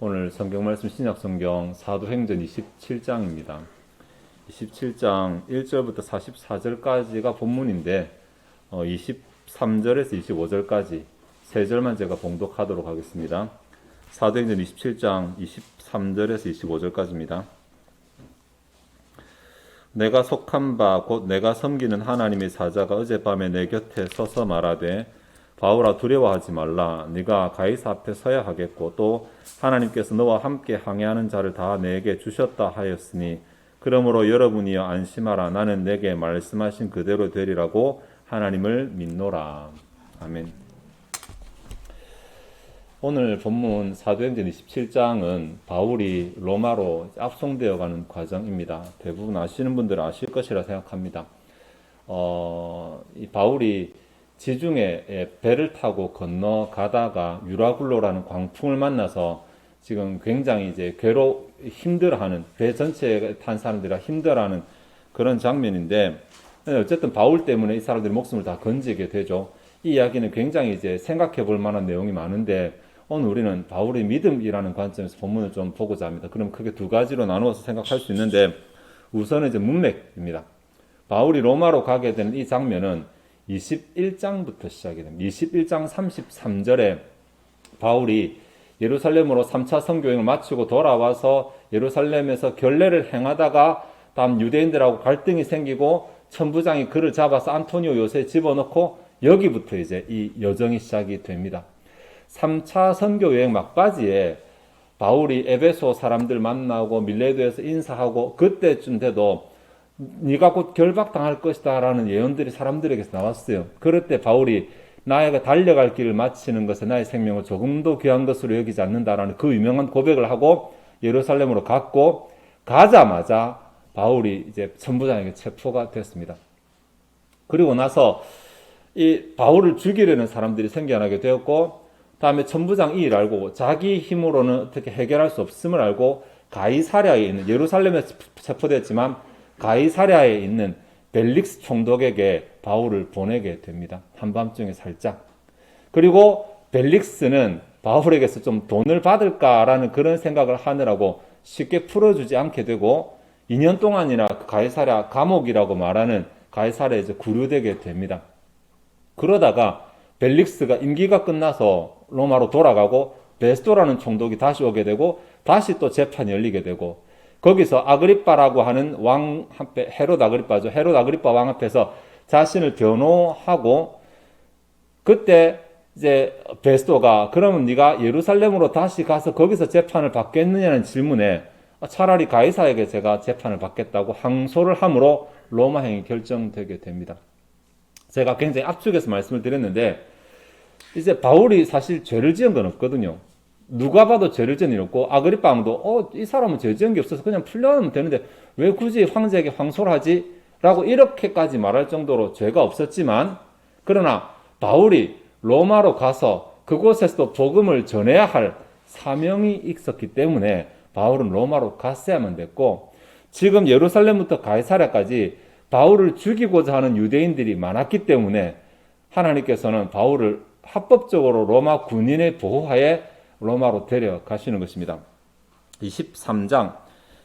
오늘 성경 말씀 신약성경 사도행전 27장입니다. 27장 1절부터 44절까지가 본문인데 23절에서 25절까지 세 절만 제가 봉독하도록 하겠습니다. 사도행전 27장 23절에서 25절까지입니다. 내가 속한 바 곧 내가 섬기는 하나님의 사자가 어젯밤에 내 곁에 서서 말하되 바울아 두려워하지 말라. 네가 가이사 앞에 서야 하겠고 또 하나님께서 너와 함께 항해하는 자를 다 내게 주셨다 하였으니 그러므로 여러분이여 안심하라. 나는 내게 말씀하신 그대로 되리라고 하나님을 믿노라. 아멘. 오늘 본문 사도행전 27장은 바울이 로마로 압송되어 가는 과정입니다. 대부분 아시는 분들은 아실 것이라 생각합니다. 이 바울이 지중해 배를 타고 건너가다가 유라굴로라는 광풍을 만나서 지금 굉장히 이제 힘들어하는, 배 전체에 탄 사람들이 힘들어하는 그런 장면인데, 어쨌든 바울 때문에 이 사람들이 목숨을 다 건지게 되죠. 이 이야기는 굉장히 이제 생각해 볼 만한 내용이 많은데, 오늘 우리는 바울의 믿음이라는 관점에서 본문을 좀 보고자 합니다. 그럼 크게 두 가지로 나누어서 생각할 수 있는데, 우선은 이제 문맥입니다. 바울이 로마로 가게 되는 이 장면은 21장부터 시작이 됩니다. 21장 33절에 바울이 예루살렘으로 3차 선교행을 마치고 돌아와서 예루살렘에서 결례를 행하다가 다음 유대인들하고 갈등이 생기고 천부장이 그를 잡아서 안토니오 요새에 집어넣고 여기부터 이제 이 여정이 시작이 됩니다. 3차 선교여행 막바지에 바울이 에베소 사람들 만나고 밀레도에서 인사하고 그때쯤 돼도 네가 곧 결박당할 것이다 라는 예언들이 사람들에게서 나왔어요. 그럴 때 바울이 나에게 달려갈 길을 마치는 것에 나의 생명을 조금도 귀한 것으로 여기지 않는다라는 그 유명한 고백을 하고 예루살렘으로 갔고, 가자마자 바울이 이제 천부장에게 체포가 됐습니다. 그리고 나서 이 바울을 죽이려는 사람들이 생겨나게 되었고, 다음에 천부장 이 일을 알고 자기 힘으로는 어떻게 해결할 수 없음을 알고 가이사랴에 있는, 예루살렘에서 체포됐지만 가이사랴에 있는 벨릭스 총독에게 바울을 보내게 됩니다. 한밤중에 살짝. 그리고 벨릭스는 바울에게서 좀 돈을 받을까라는 그런 생각을 하느라고 쉽게 풀어주지 않게 되고 2년 동안이나 가이사랴 감옥이라고 말하는 가이사랴에 구류되게 됩니다. 그러다가 벨릭스가 임기가 끝나서 로마로 돌아가고 베스도라는 총독이 다시 오게 되고 다시 또 재판이 열리게 되고 거기서 아그리빠라고 하는 왕 앞에, 헤롯 아그리빠죠. 헤롯 아그리빠 왕 앞에서 자신을 변호하고, 그때 이제 베스도가 그러면 네가 예루살렘으로 다시 가서 거기서 재판을 받겠느냐는 질문에 차라리 가이사에게 제가 재판을 받겠다고 항소를 함으로 로마행이 결정되게 됩니다. 제가 굉장히 압축해서 말씀을 드렸는데, 이제 바울이 사실 죄를 지은 건 없거든요. 누가 봐도 죄를 지은 일 없고, 아그리빠 왕도 이 사람은 죄 지은 게 없어서 그냥 풀려나면 되는데 왜 굳이 황제에게 항소를 하지? 라고 이렇게까지 말할 정도로 죄가 없었지만, 그러나 바울이 로마로 가서 그곳에서도 복음을 전해야 할 사명이 있었기 때문에 바울은 로마로 갔어야만 됐고, 지금 예루살렘부터 가이사랴까지 바울을 죽이고자 하는 유대인들이 많았기 때문에 하나님께서는 바울을 합법적으로 로마 군인의 보호하에 로마로 데려가시는 것입니다. 23장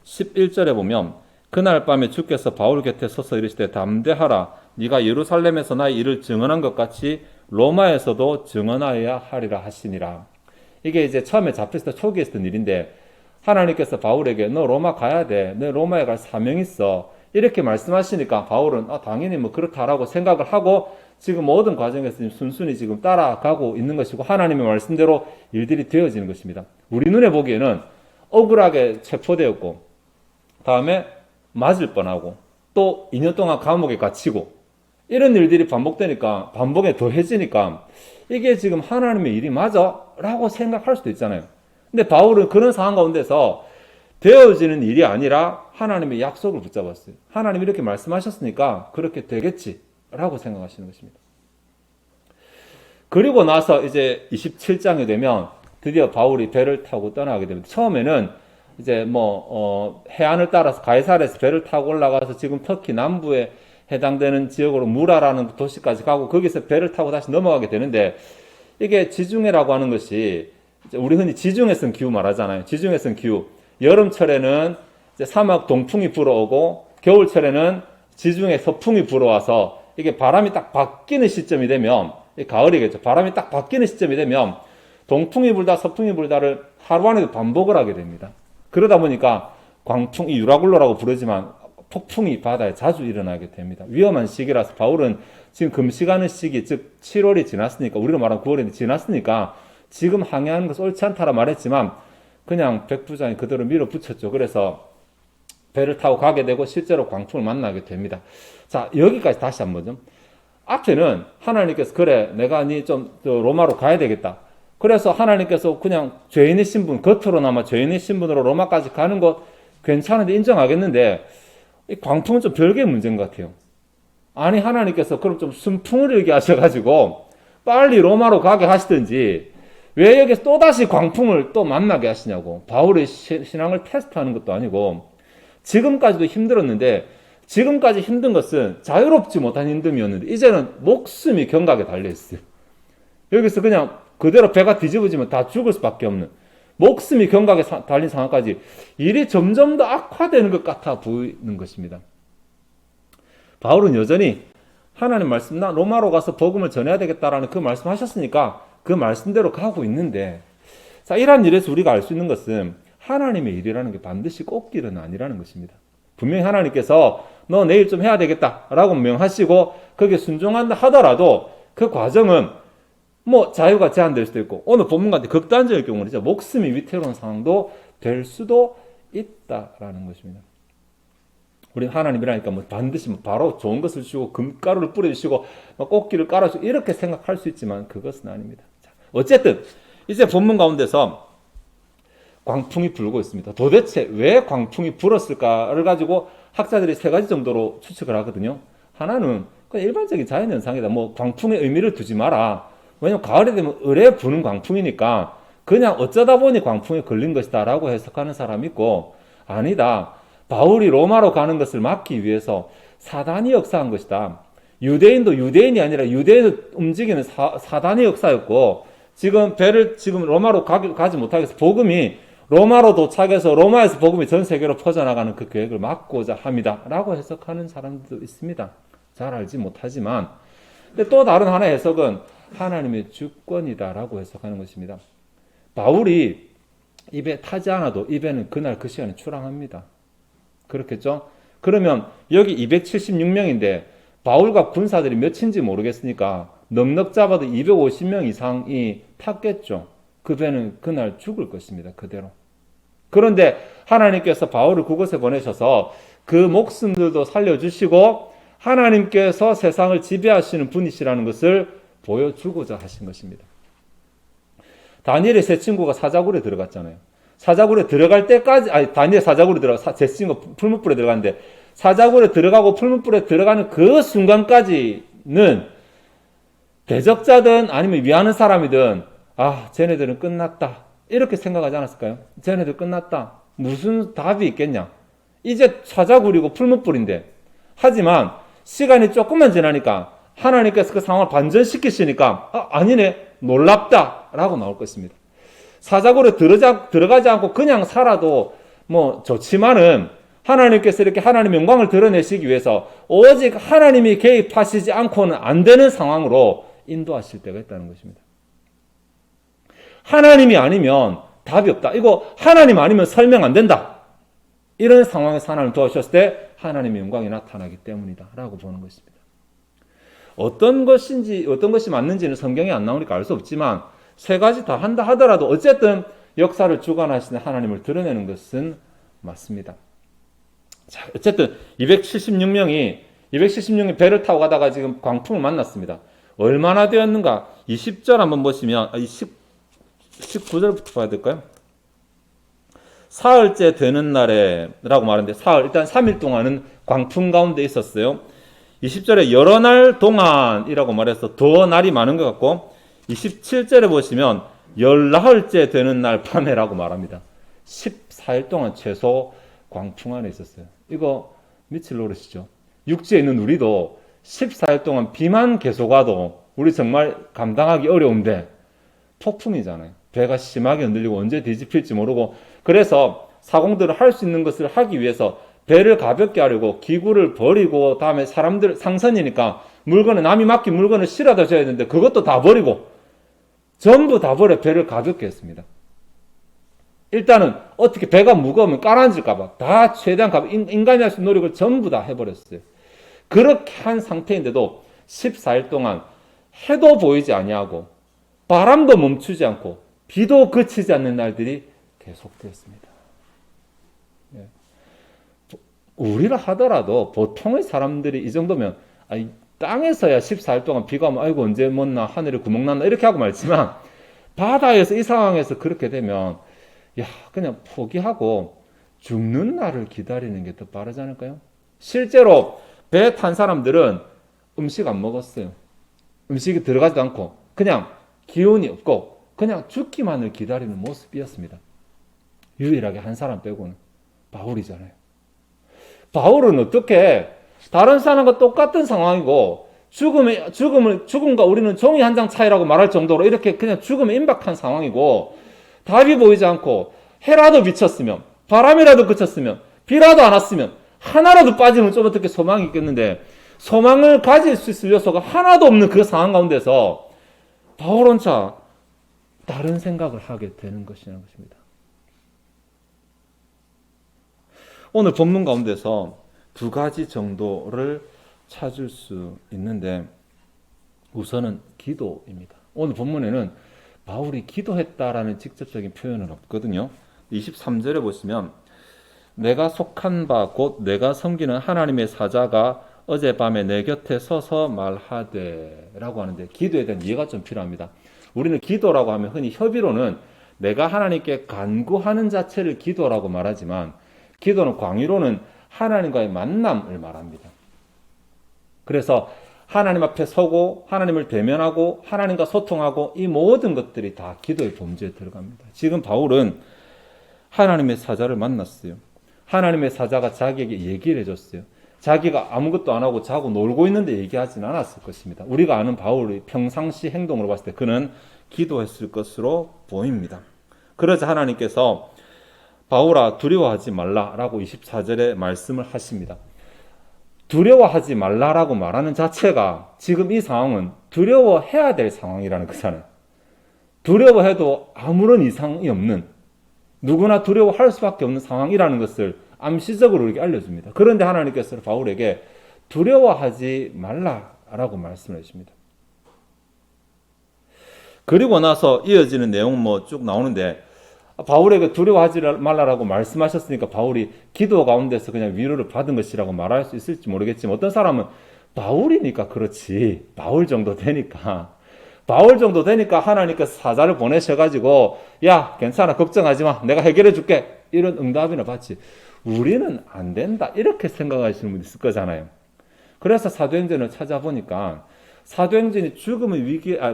11절에 보면 그날 밤에 주께서 바울 곁에 서서 이르시되 담대하라. 네가 예루살렘에서 나의 일을 증언한 것 같이 로마에서도 증언하여야 하리라 하시니라. 이게 이제 처음에 잡혔을 때 초기에 있었던 일인데, 하나님께서 바울에게 너 로마 가야 돼. 너 로마에 갈 사명이 있어. 이렇게 말씀하시니까 바울은 당연히 뭐 그렇다라고 생각을 하고 지금 모든 과정에서 순순히 지금 따라가고 있는 것이고 하나님의 말씀대로 일들이 되어지는 것입니다. 우리 눈에 보기에는 억울하게 체포되었고 다음에 맞을 뻔하고 또 2년 동안 감옥에 갇히고 이런 일들이 반복되니까, 반복에 더해지니까 이게 지금 하나님의 일이 맞아? 라고 생각할 수도 있잖아요. 근데 바울은 그런 상황 가운데서 되어지는 일이 아니라 하나님의 약속을 붙잡았어요. 하나님이 이렇게 말씀하셨으니까 그렇게 되겠지 라고 생각하시는 것입니다. 그리고 나서 이제 27장이 되면 드디어 바울이 배를 타고 떠나게 됩니다. 처음에는 이제 해안을 따라서 가이사랴에서 배를 타고 올라가서 지금 터키 남부에 해당되는 지역으로 무라라는 도시까지 가고 거기서 배를 타고 다시 넘어가게 되는데, 이게 지중해라고 하는 것이 우리 흔히 지중해성 기후 말하잖아요. 지중해성 기후. 여름철에는 이제 사막 동풍이 불어오고 겨울철에는 지중해 서풍이 불어와서 이게 바람이 딱 바뀌는 시점이 되면 가을이겠죠. 바람이 딱 바뀌는 시점이 되면 동풍이 불다 서풍이 불다를 하루 안에도 반복을 하게 됩니다. 그러다 보니까 광풍, 이 유라굴로라고 부르지만 폭풍이 바다에 자주 일어나게 됩니다. 위험한 시기라서 바울은 지금 금식하는 시기, 즉 7월이 지났으니까, 우리로 말하면 9월이 지났으니까 지금 항해하는 것은 옳지 않다라 말했지만 그냥 백부장이 그대로 밀어붙였죠. 그래서 배를 타고 가게 되고 실제로 광풍을 만나게 됩니다. 자, 여기까지 다시 한번 좀. 앞에는 하나님께서 그래, 내가 좀 로마로 가야 되겠다. 그래서 하나님께서 그냥 죄인의 신분, 겉으로나마 죄인의 신분으로 로마까지 가는 것 괜찮은데 인정하겠는데 이 광풍은 좀 별개의 문제인 것 같아요. 아니, 하나님께서 그럼 좀 순풍을 일게 하셔가지고 빨리 로마로 가게 하시든지 왜 여기서 또다시 광풍을 또 만나게 하시냐고. 바울의 신앙을 테스트하는 것도 아니고 지금까지도 힘들었는데 지금까지 힘든 것은 자유롭지 못한 힘듦이었는데 이제는 목숨이 경각에 달려있어요. 여기서 그냥 그대로 배가 뒤집어지면 다 죽을 수밖에 없는 목숨이 경각에 달린 상황까지 일이 점점 더 악화되는 것 같아 보이는 것입니다. 바울은 여전히 하나님 말씀, 나 로마로 가서 복음을 전해야 되겠다라는 그 말씀하셨으니까 그 말씀대로 가고 있는데, 자, 이러한 일에서 우리가 알 수 있는 것은 하나님의 일이라는 게 반드시 꽃길은 아니라는 것입니다. 분명히 하나님께서 너 내일 좀 해야 되겠다라고 명하시고 거기에 순종한다 하더라도 그 과정은 뭐 자유가 제한될 수도 있고 오늘 본문 같은 극단적인 경우는 목숨이 위태로운 상황도 될 수도 있다라는 것입니다. 우리 하나님이라니까 뭐 반드시 바로 좋은 것을 주시고 금가루를 뿌려주시고 꽃길을 깔아주시고 이렇게 생각할 수 있지만 그것은 아닙니다. 자, 어쨌든 이제 본문 가운데서 광풍이 불고 있습니다. 도대체 왜 광풍이 불었을까를 가지고 학자들이 세 가지 정도로 추측을 하거든요. 하나는 그냥 일반적인 자연현상이다. 뭐 광풍의 의미를 두지 마라. 왜냐면 가을이 되면 을에 부는 광풍이니까 그냥 어쩌다 보니 광풍에 걸린 것이다 라고 해석하는 사람이 있고, 아니다, 바울이 로마로 가는 것을 막기 위해서 사단이 역사한 것이다. 유대인도 유대인이 아니라 유대인을 움직이는 사단의 역사였고 지금 배를 지금 로마로 가지 못하게 해서 복음이 로마로 도착해서 로마에서 복음이 전 세계로 퍼져나가는 그 계획을 막고자 합니다 라고 해석하는 사람들도 있습니다. 잘 알지 못하지만. 근데 또 다른 하나의 해석은 하나님의 주권이다 라고 해석하는 것입니다. 바울이 입에 타지 않아도 입에는 그날 그 시간에 출항합니다. 그렇겠죠? 그러면 여기 276명인데 바울과 군사들이 몇인지 모르겠으니까 넉넉 잡아도 250명 이상이 탔겠죠. 그 배는 그날 죽을 것입니다. 그대로. 그런데 하나님께서 바울을 그곳에 보내셔서 그 목숨들도 살려주시고 하나님께서 세상을 지배하시는 분이시라는 것을 보여주고자 하신 것입니다. 다니엘의 세 친구가 사자굴에 들어갔잖아요. 사자굴에 들어갈 때까지, 다니엘 사자굴에 제 친구가 풀무불에 들어갔는데 사자굴에 들어가고 풀무불에 들어가는 그 순간까지는 대적자든 아니면 위하는 사람이든 쟤네들은 끝났다 이렇게 생각하지 않았을까요? 쟤네들 끝났다. 무슨 답이 있겠냐? 이제 사자굴이고 풀무불인데. 하지만 시간이 조금만 지나니까 하나님께서 그 상황을 반전시키시니까 아니네, 놀랍다 라고 나올 것입니다. 사자굴에 들어가지 않고 그냥 살아도 뭐 좋지만은 하나님께서 이렇게 하나님의 영광을 드러내시기 위해서 오직 하나님이 개입하시지 않고는 안 되는 상황으로 인도하실 때가 있다는 것입니다. 하나님이 아니면 답이 없다. 이거 하나님 아니면 설명 안 된다. 이런 상황에서 하나님을 도와주셨을 때 하나님의 영광이 나타나기 때문이다 라고 보는 것입니다. 어떤 것이 맞는지는 성경에 안 나오니까 알 수 없지만 세 가지 다 한다 하더라도 어쨌든 역사를 주관하시는 하나님을 드러내는 것은 맞습니다. 자, 어쨌든 276명이 배를 타고 가다가 지금 광풍을 만났습니다. 얼마나 되었는가? 20절 한번 보시면 19절부터 봐야 될까요? 사흘째 되는 날에 라고 말하는데 사흘, 일단 3일 동안은 광풍 가운데 있었어요. 20절에 여러 날 동안이라고 말해서 더 날이 많은 것 같고 27절에 보시면 열나흘째 되는 날 밤에라고 말합니다. 14일 동안 최소 광풍 안에 있었어요. 이거 미칠 노릇이죠. 육지에 있는 우리도 14일 동안 비만 계속 와도 우리 정말 감당하기 어려운데 폭풍이잖아요. 배가 심하게 흔들리고 언제 뒤집힐지 모르고, 그래서 사공들을 할 수 있는 것을 하기 위해서 배를 가볍게 하려고 기구를 버리고, 다음에 사람들 상선이니까 물건을, 남이 맡긴 물건을 실어다 줘야 되는데 그것도 다 버리고 전부 다 버려 배를 가볍게 했습니다. 일단은 어떻게 배가 무거우면 깔아앉을까봐 다 최대한 인간이 할 수 있는 노력을 전부 다 해버렸어요. 그렇게 한 상태인데도 14일 동안 해도 보이지 아니하고 바람도 멈추지 않고 비도 그치지 않는 날들이 계속되었습니다. 우리라 하더라도 보통의 사람들이 이 정도면, 땅에서야 14일 동안 비가 오면 아이고 언제 멎나, 하늘에 구멍 났나 이렇게 하고 말지만, 바다에서 이 상황에서 그렇게 되면 그냥 포기하고 죽는 날을 기다리는 게 더 빠르지 않을까요? 실제로 배 탄 사람들은 음식 안 먹었어요. 음식이 들어가지도 않고 그냥 기운이 없고 그냥 죽기만을 기다리는 모습이었습니다. 유일하게 한 사람 빼고는 바울이잖아요. 바울은 어떻게 다른 사람과 똑같은 상황이고 죽음과 우리는 종이 한 장 차이라고 말할 정도로 이렇게 그냥 죽음에 임박한 상황이고, 답이 보이지 않고 해라도 비쳤으면, 바람이라도 그쳤으면, 비라도 안 왔으면, 하나라도 빠지면 좀 어떻게 소망이 있겠는데, 소망을 가질 수 있을 요소가 하나도 없는 그 상황 가운데서 바울 혼자 다른 생각을 하게 되는 것이라는 것입니다. 오늘 본문 가운데서 두 가지 정도를 찾을 수 있는데, 우선은 기도입니다. 오늘 본문에는 바울이 기도했다라는 직접적인 표현은 없거든요. 23절에 보시면 내가 속한 바 곧 내가 섬기는 하나님의 사자가 어젯밤에 내 곁에 서서 말하되 라고 하는데, 기도에 대한 이해가 좀 필요합니다. 우리는 기도라고 하면 흔히 협의로는 내가 하나님께 간구하는 자체를 기도라고 말하지만, 기도는 광의로는 하나님과의 만남을 말합니다. 그래서 하나님 앞에 서고 하나님을 대면하고 하나님과 소통하고, 이 모든 것들이 다 기도의 범주에 들어갑니다. 지금 바울은 하나님의 사자를 만났어요. 하나님의 사자가 자기에게 얘기를 해줬어요. 자기가 아무것도 안 하고 자고 놀고 있는데 얘기하진 않았을 것입니다. 우리가 아는 바울의 평상시 행동으로 봤을 때 그는 기도했을 것으로 보입니다. 그러자 하나님께서 바울아 두려워하지 말라라고 24절에 말씀을 하십니다. 두려워하지 말라라고 말하는 자체가 지금 이 상황은 두려워해야 될 상황이라는 거잖아요. 두려워해도 아무런 이상이 없는, 누구나 두려워할 수밖에 없는 상황이라는 것을 암시적으로 우리에게 알려줍니다. 그런데 하나님께서 바울에게 두려워하지 말라라고 말씀을 해주십니다. 그리고 나서 이어지는 내용 쭉 나오는데, 바울에게 두려워하지 말라라고 말씀하셨으니까 바울이 기도 가운데서 그냥 위로를 받은 것이라고 말할 수 있을지 모르겠지만, 어떤 사람은 바울이니까 그렇지, 바울 정도 되니까 하나님께서 사자를 보내셔가지고 야 괜찮아 걱정하지 마 내가 해결해 줄게 이런 응답이나 받지, 우리는 안 된다 이렇게 생각하시는 분이 있을 거잖아요. 그래서 사도행전을 찾아보니까 사도행전이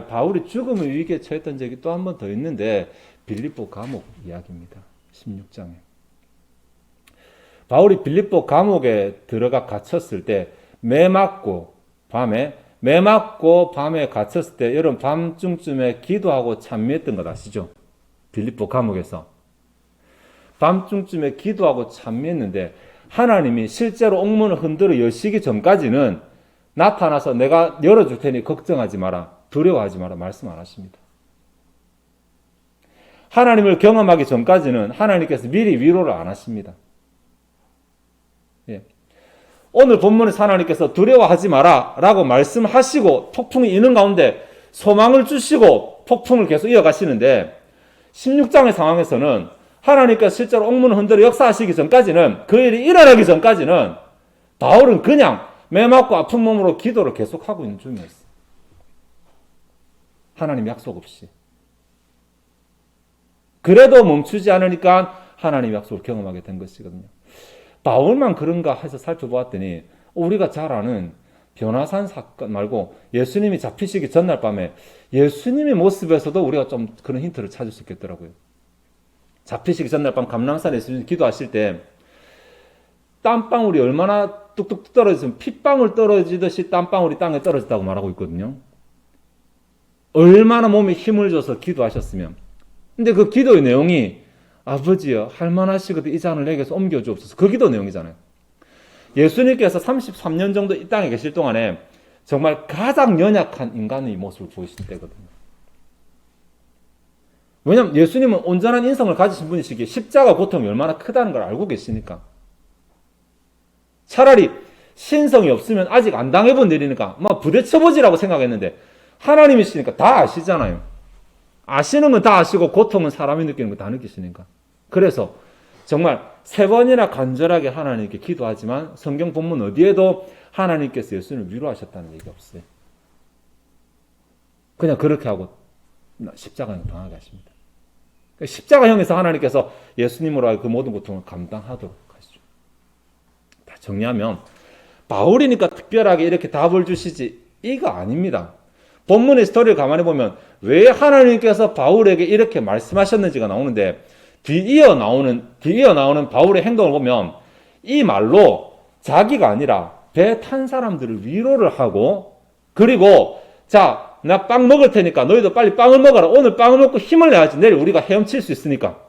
바울이 죽음의 위기에 처했던 적이 또 한 번 더 있는데, 빌립보 감옥 이야기입니다. 16장에. 바울이 빌립보 감옥에 들어가 갇혔을 때 매 맞고 밤에 갇혔을 때 여러분 밤중쯤에 기도하고 찬미했던 것 아시죠? 빌립보 감옥에서 밤중쯤에 기도하고 찬미했는데, 하나님이 실제로 옥문을 흔들어 여시기 전까지는 나타나서 내가 열어줄 테니 걱정하지 마라, 두려워하지 마라 말씀 안 하십니다. 하나님을 경험하기 전까지는 하나님께서 미리 위로를 안 하십니다. 예. 오늘 본문에서 하나님께서 두려워하지 마라 라고 말씀하시고 폭풍이 있는 가운데 소망을 주시고 폭풍을 계속 이어가시는데, 16장의 상황에서는 하나님께서 실제로 옥문을 흔들어 역사하시기 전까지는, 그 일이 일어나기 전까지는 바울은 그냥 매맞고 아픈 몸으로 기도를 계속하고 있는 중이었어요. 하나님 약속 없이. 그래도 멈추지 않으니까 하나님 약속을 경험하게 된 것이거든요. 바울만 그런가 해서 살펴보았더니 우리가 잘 아는 변화산 사건 말고 예수님이 잡히시기 전날 밤에 예수님의 모습에서도 우리가 좀 그런 힌트를 찾을 수 있겠더라고요. 잡히시기 전날 밤 감람산에 예수님 기도하실 때 땀방울이 얼마나 뚝뚝 떨어지면 핏방울 떨어지듯이 땀방울이 땅에 떨어졌다고 말하고 있거든요. 얼마나 몸에 힘을 줘서 기도하셨으면. 근데 그 기도의 내용이 아버지여 할만하시거든 이 잔을 내게서 옮겨주옵소서. 그 기도 내용이잖아요. 예수님께서 33년 정도 이 땅에 계실 동안에 정말 가장 연약한 인간의 모습을 보이신 때거든요. 왜냐하면 예수님은 온전한 인성을 가지신 분이시기에 십자가 고통이 얼마나 크다는 걸 알고 계시니까. 차라리 신성이 없으면 아직 안 당해본 일이니까 막 부대쳐보지라고 생각했는데 하나님이시니까 다 아시잖아요. 아시는 건 다 아시고 고통은 사람이 느끼는 거 다 느끼시니까. 그래서 정말 3번이나 간절하게 하나님께 기도하지만 성경 본문 어디에도 하나님께서 예수님을 위로하셨다는 얘기가 없어요. 그냥 그렇게 하고 십자가형 당하게 하십니다. 십자가형에서 하나님께서 예수님으로 그 모든 고통을 감당하도록 하시죠. 다 정리하면 바울이니까 특별하게 이렇게 답을 주시지 이거 아닙니다. 본문의 스토리를 가만히 보면 왜 하나님께서 바울에게 이렇게 말씀하셨는지가 나오는데 뒤이어 나오는 바울의 행동을 보면 이 말로 자기가 아니라 배 탄 사람들을 위로를 하고 그리고 자, 나 빵 먹을 테니까 너희도 빨리 빵을 먹어라. 오늘 빵을 먹고 힘을 내야지 내일 우리가 헤엄칠 수 있으니까.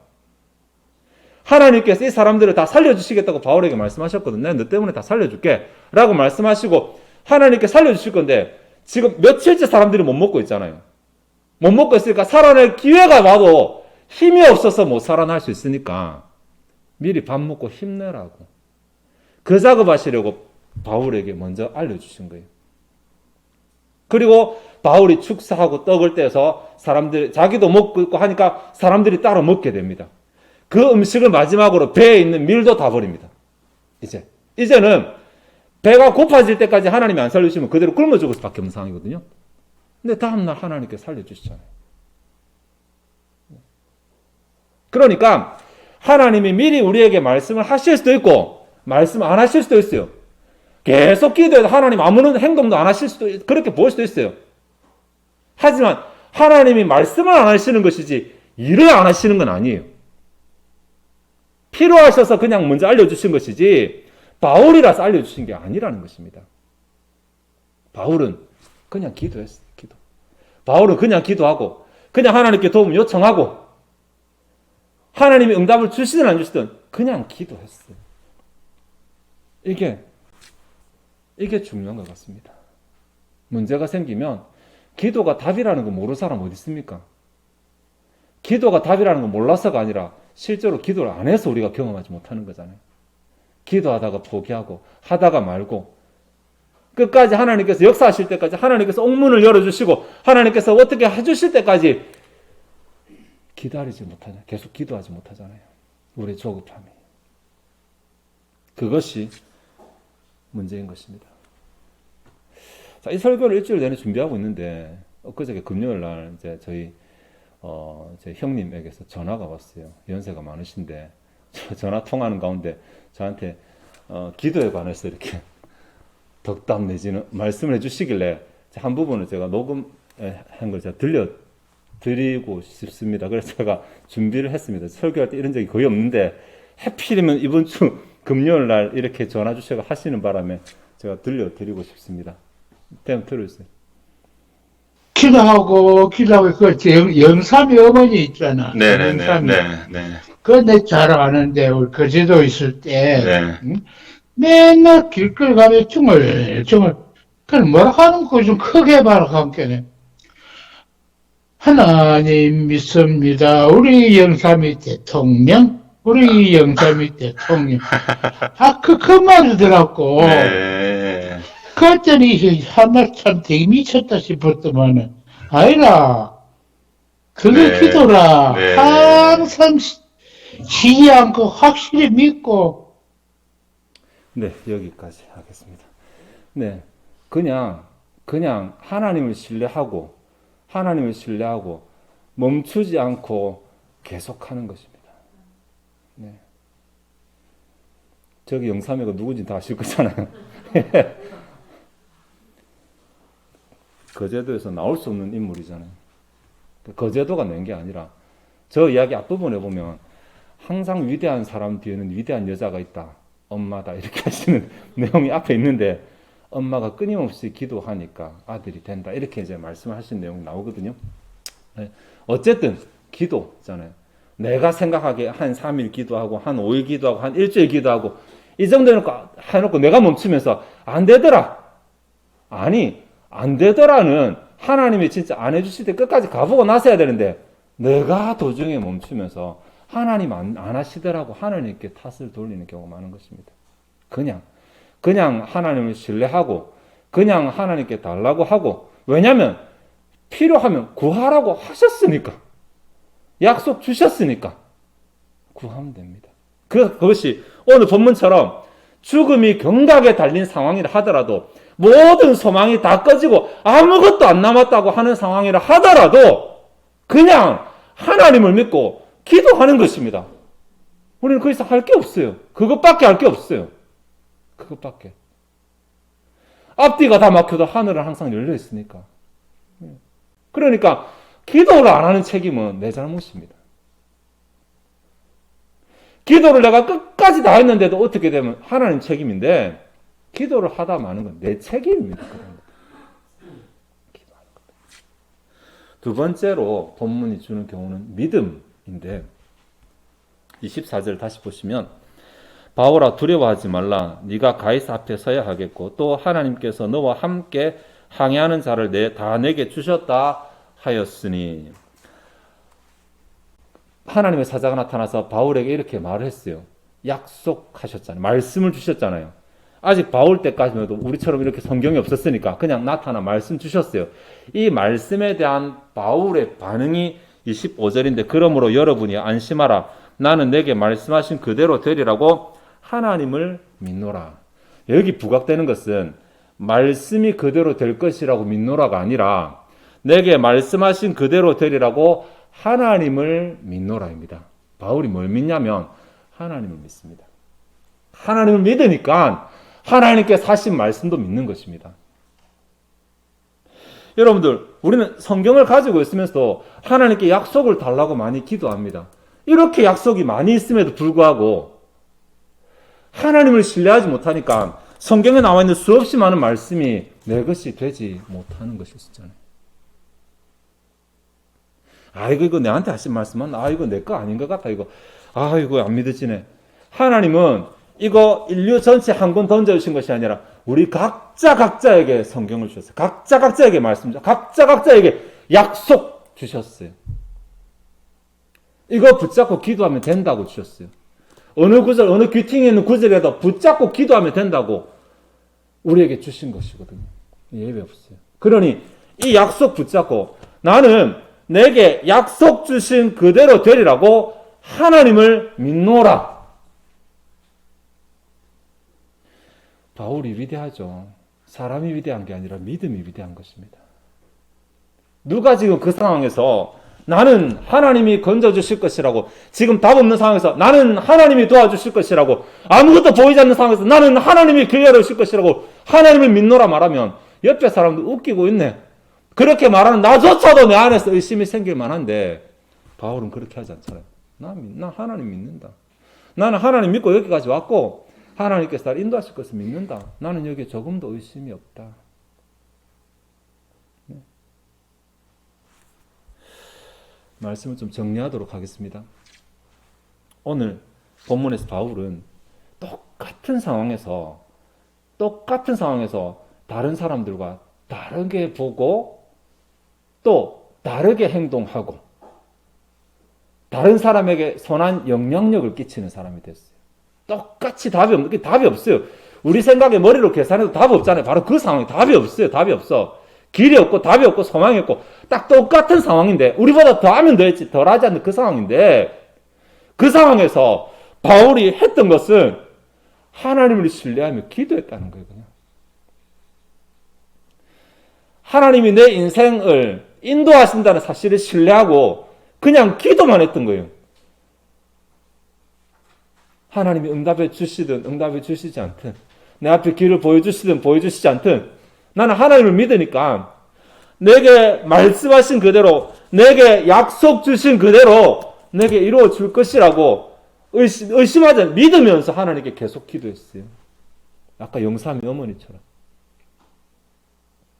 하나님께서 이 사람들을 다 살려주시겠다고 바울에게 말씀하셨거든. 내가 너 때문에 다 살려줄게 라고 말씀하시고 하나님께 살려주실 건데 지금 며칠째 사람들이 못 먹고 있잖아요. 못 먹고 있으니까 살아날 기회가 와도 힘이 없어서 못 살아날 수 있으니까 미리 밥 먹고 힘내라고. 그 작업하시려고 바울에게 먼저 알려주신 거예요. 그리고 바울이 축사하고 떡을 떼서 사람들 자기도 먹고 있고 하니까 사람들이 따로 먹게 됩니다. 그 음식을 마지막으로 배에 있는 밀도 다 버립니다. 이제는 배가 고파질 때까지 하나님이 안 살려주시면 그대로 굶어 죽을 수밖에 없는 상황이거든요. 근데 다음날 하나님께 살려주시잖아요. 그러니까 하나님이 미리 우리에게 말씀을 하실 수도 있고 말씀 안 하실 수도 있어요. 계속 기도해도 하나님 아무런 행동도 안 하실 수도 그렇게 보일 수도 있어요. 하지만 하나님이 말씀을 안 하시는 것이지 일을 안 하시는 건 아니에요. 필요하셔서 그냥 먼저 알려주신 것이지 바울이라서 알려주신 게 아니라는 것입니다. 바울은 그냥 기도했어요. 바울은 그냥 기도하고 그냥 하나님께 도움 요청하고 하나님이 응답을 주시든 안 주시든 그냥 기도했어요. 이게 중요한 것 같습니다. 문제가 생기면 기도가 답이라는 거 모르는 사람 어디 있습니까? 기도가 답이라는 거 몰라서가 아니라 실제로 기도를 안 해서 우리가 경험하지 못하는 거잖아요. 기도하다가 포기하고 하다가 말고 끝까지 하나님께서 역사하실 때까지 하나님께서 옥문을 열어주시고 하나님께서 어떻게 해주실 때까지 기다리지 못하잖아요. 계속 기도하지 못하잖아요. 우리의 조급함이. 그것이 문제인 것입니다. 자, 이 설교를 일주일 내내 준비하고 있는데 엊그저께 금요일 날 이제 저희 제 형님에게서 전화가 왔어요. 연세가 많으신데 전화 통화하는 가운데 저한테 기도에 관해서 이렇게 덕담 내지는 말씀을 해주시길래 한 부분을 제가 녹음한 걸 제가 들려드리고 싶습니다. 그래서 제가 준비를 했습니다. 설교할 때 이런 적이 거의 없는데 하필이면 이번 주 금요일 날 이렇게 전화 주셔서 하시는 바람에 제가 들려드리고 싶습니다. 대응 들어주세요. 기도하고 그 영삼이 어머니 있잖아. 영삼이. 네. 그거 내 잘 아는데 우리 거제도 있을 때 네. 응? 맨날 길거리 가면 정말 그걸 뭐라 하는 거 좀 크게 말하게 하나님 믿습니다. 우리 영삼이 대통령. 그 말을 들었고 네. 그랬더니 한말 참 되게 미쳤다 싶었더만은 아니라 그게 네. 기도라. 네. 항상 지지 않고 확실히 믿고. 네, 여기까지 하겠습니다. 네, 그냥 하나님을 신뢰하고 멈추지 않고 계속하는 것입니다. 네. 저기 영삼이가 누군지 다 아실 거잖아요. 거제도에서 나올 수 없는 인물이잖아요. 거제도가 낸 게 아니라 저 이야기 앞부분에 보면 항상 위대한 사람 뒤에는 위대한 여자가 있다. 엄마다 이렇게 하시는 내용이 앞에 있는데 엄마가 끊임없이 기도하니까 아들이 된다. 이렇게 이제 말씀하신 내용이 나오거든요. 네. 어쨌든 기도 있잖아요. 내가 생각하기에 한 3일 기도하고 한 5일 기도하고 한 일주일 기도하고 이 정도 해놓고 내가 멈추면서 안 되더라. 아니 안 되더라는 하나님이 진짜 안 해주실 때 끝까지 가보고 나서야 되는데 내가 도중에 멈추면서 하나님 안 하시더라고 하나님께 탓을 돌리는 경우가 많은 것입니다. 그냥 하나님을 신뢰하고 그냥 하나님께 달라고 하고 왜냐하면 필요하면 구하라고 하셨으니까 약속 주셨으니까 구하면 됩니다. 그것이 오늘 본문처럼 죽음이 경각에 달린 상황이라 하더라도 모든 소망이 다 꺼지고 아무것도 안 남았다고 하는 상황이라 하더라도 그냥 하나님을 믿고 기도하는 것입니다. 우리는 그 이상 할 게 없어요. 그것밖에 할 게 없어요. 그것밖에. 앞뒤가 다 막혀도 하늘은 항상 열려 있으니까. 그러니까 기도를 안 하는 책임은 내 잘못입니다. 기도를 내가 끝까지 다 했는데도 어떻게 되면 하나님 책임인데 기도를 하다 마는 건 내 책임입니다. 두 번째로 본문이 주는 경우는 믿음인데 24절 다시 보시면 바울아 두려워하지 말라 네가 가이사 앞에 서야 하겠고 또 하나님께서 너와 함께 항해하는 자를 다 내게 주셨다 하였으니 하나님의 사자가 나타나서 바울에게 이렇게 말을 했어요. 약속하셨잖아요. 말씀을 주셨잖아요. 아직 바울 때까지만 해도 우리처럼 이렇게 성경이 없었으니까 그냥 나타나 말씀 주셨어요. 이 말씀에 대한 바울의 반응이 25절인데 그러므로 여러분이 안심하라. 나는 내게 말씀하신 그대로 되리라고 하나님을 믿노라. 여기 부각되는 것은 말씀이 그대로 될 것이라고 믿노라가 아니라 내게 말씀하신 그대로 되리라고 하나님을 믿노라입니다. 바울이 뭘 믿냐면 하나님을 믿습니다. 하나님을 믿으니까 하나님께서 하신 말씀도 믿는 것입니다. 여러분들 우리는 성경을 가지고 있으면서도 하나님께 약속을 달라고 많이 기도합니다. 이렇게 약속이 많이 있음에도 불구하고 하나님을 신뢰하지 못하니까 성경에 나와 있는 수없이 많은 말씀이 내 것이 되지 못하는 것이었잖아요. 이거 내한테 하신 말씀은 이거 내 거 아닌 것 같아. 이거 안 믿어지네. 하나님은 이거 인류 전체 한 권 던져주신 것이 아니라 우리 각자에게 성경을 주셨어요. 각자에게 말씀, 각자에게 약속 주셨어요. 이거 붙잡고 기도하면 된다고 주셨어요. 어느 구절, 어느 귀퉁이에 있는 구절에도 붙잡고 기도하면 된다고 우리에게 주신 것이거든요. 예외 없어요. 그러니 이 약속 붙잡고 나는 내게 약속 주신 그대로 되리라고 하나님을 믿노라. 바울이 위대하죠. 사람이 위대한 게 아니라 믿음이 위대한 것입니다. 누가 지금 그 상황에서 나는 하나님이 건져주실 것이라고 지금 답 없는 상황에서 나는 하나님이 도와주실 것이라고 아무것도 보이지 않는 상황에서 나는 하나님이 길 열어주실 것이라고 하나님을 믿노라 말하면 옆에 사람도 웃기고 있네. 그렇게 말하는 나조차도 내 안에서 의심이 생길 만한데 바울은 그렇게 하지 않잖아요. 나 하나님 믿는다. 나는 하나님 믿고 여기까지 왔고 하나님께서 나를 인도하실 것을 믿는다. 나는 여기에 조금도 의심이 없다. 말씀을 좀 정리하도록 하겠습니다. 오늘 본문에서 바울은 똑같은 상황에서 다른 사람들과 다르게 보고 또 다르게 행동하고 다른 사람에게 선한 영향력을 끼치는 사람이 됐어요. 똑같이 답이 없어요. 우리 생각에 머리로 계산해도 답이 없잖아요. 바로 그 상황이 답이 없어요. 답이 없어. 길이 없고 답이 없고 소망이 없고 딱 똑같은 상황인데 우리보다 더 하면 더했지 덜 하지 않는 그 상황인데 그 상황에서 바울이 했던 것은 하나님을 신뢰하며 기도했다는 거예요. 그냥. 하나님이 내 인생을 인도하신다는 사실을 신뢰하고 그냥 기도만 했던 거예요. 하나님이 응답해 주시든 응답해 주시지 않든 내 앞에 길을 보여주시든 보여주시지 않든 나는 하나님을 믿으니까 내게 말씀하신 그대로 내게 약속 주신 그대로 내게 이루어 줄 것이라고 의심하지 않고 믿으면서 하나님께 계속 기도했어요. 아까 영삼이 어머니처럼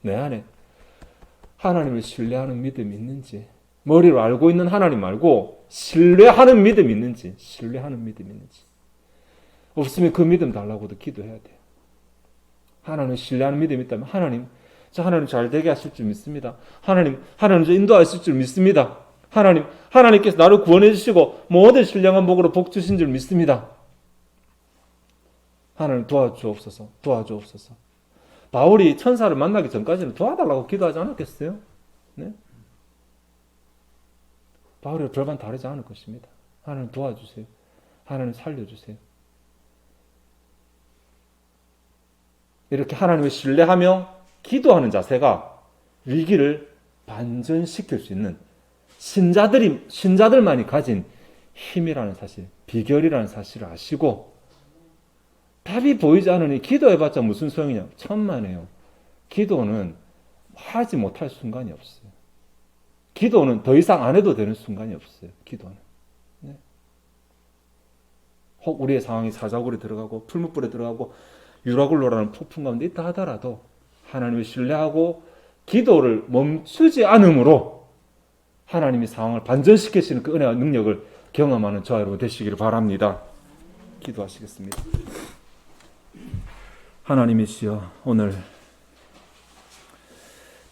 내 안에 하나님을 신뢰하는 믿음이 있는지 머리로 알고 있는 하나님 말고 신뢰하는 믿음이 있는지, 없으면 그 믿음 달라고도 기도해야 돼요. 하나님 신뢰하는 믿음이 있다면 하나님 잘 되게 하실 줄 믿습니다. 하나님 저 인도하실 줄 믿습니다. 하나님께서 나를 구원해 주시고 모든 신령한 복으로 복 주신 줄 믿습니다. 하나님 도와주옵소서. 바울이 천사를 만나기 전까지는 도와달라고 기도하지 않았겠어요? 네? 바울의 별반 다르지 않을 것입니다. 하나님 도와주세요. 하나님 살려주세요. 이렇게 하나님을 신뢰하며 기도하는 자세가 위기를 반전시킬 수 있는 신자들만이 가진 힘이라는 사실, 비결이라는 사실을 아시고 답이 보이지 않으니 기도해봤자 무슨 소용이냐? 천만에요. 기도는 하지 못할 순간이 없어요. 기도는 더 이상 안 해도 되는 순간이 없어요. 기도는. 네. 혹 우리의 상황이 사자굴에 들어가고 풀무불에 들어가고 유라굴로라는 폭풍 가운데 있다 하더라도 하나님을 신뢰하고 기도를 멈추지 않음으로 하나님이 상황을 반전시키시는 그 은혜와 능력을 경험하는 저와 여러분 되시기를 바랍니다. 기도하시겠습니다. 하나님이시여, 오늘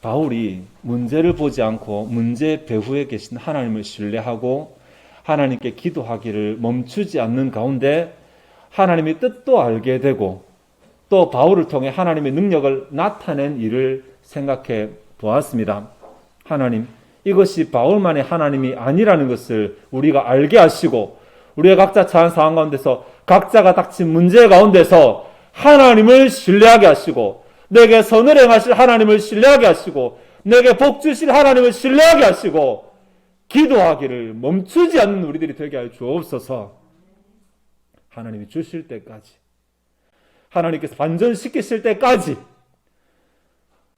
바울이 문제를 보지 않고 문제 배후에 계신 하나님을 신뢰하고 하나님께 기도하기를 멈추지 않는 가운데 하나님의 뜻도 알게 되고 또 바울을 통해 하나님의 능력을 나타낸 일을 생각해 보았습니다. 하나님, 이것이 바울만의 하나님이 아니라는 것을 우리가 알게 하시고 우리가 각자 처한 상황 가운데서 각자가 닥친 문제 가운데서 하나님을 신뢰하게 하시고 내게 선을 행하실 하나님을 신뢰하게 하시고 내게 복 주실 하나님을 신뢰하게 하시고 기도하기를 멈추지 않는 우리들이 되게 하여 주옵소서. 하나님이 주실 때까지, 하나님께서 반전시키실 때까지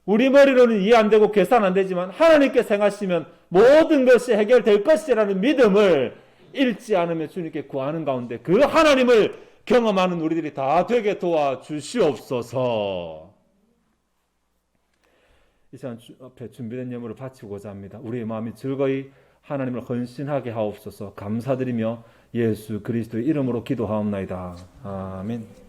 우리 머리로는 이해 안 되고 계산 안 되지만 하나님께서 행하시면 모든 것이 해결될 것이라는 믿음을 잃지 않으며 주님께 구하는 가운데 그 하나님을 경험하는 우리들이 다 되게 도와주시옵소서. 이 시간 앞에 준비된 예물을 바치고자 합니다. 우리의 마음이 즐거이 하나님을 헌신하게 하옵소서. 감사드리며 예수 그리스도의 이름으로 기도하옵나이다. 아멘.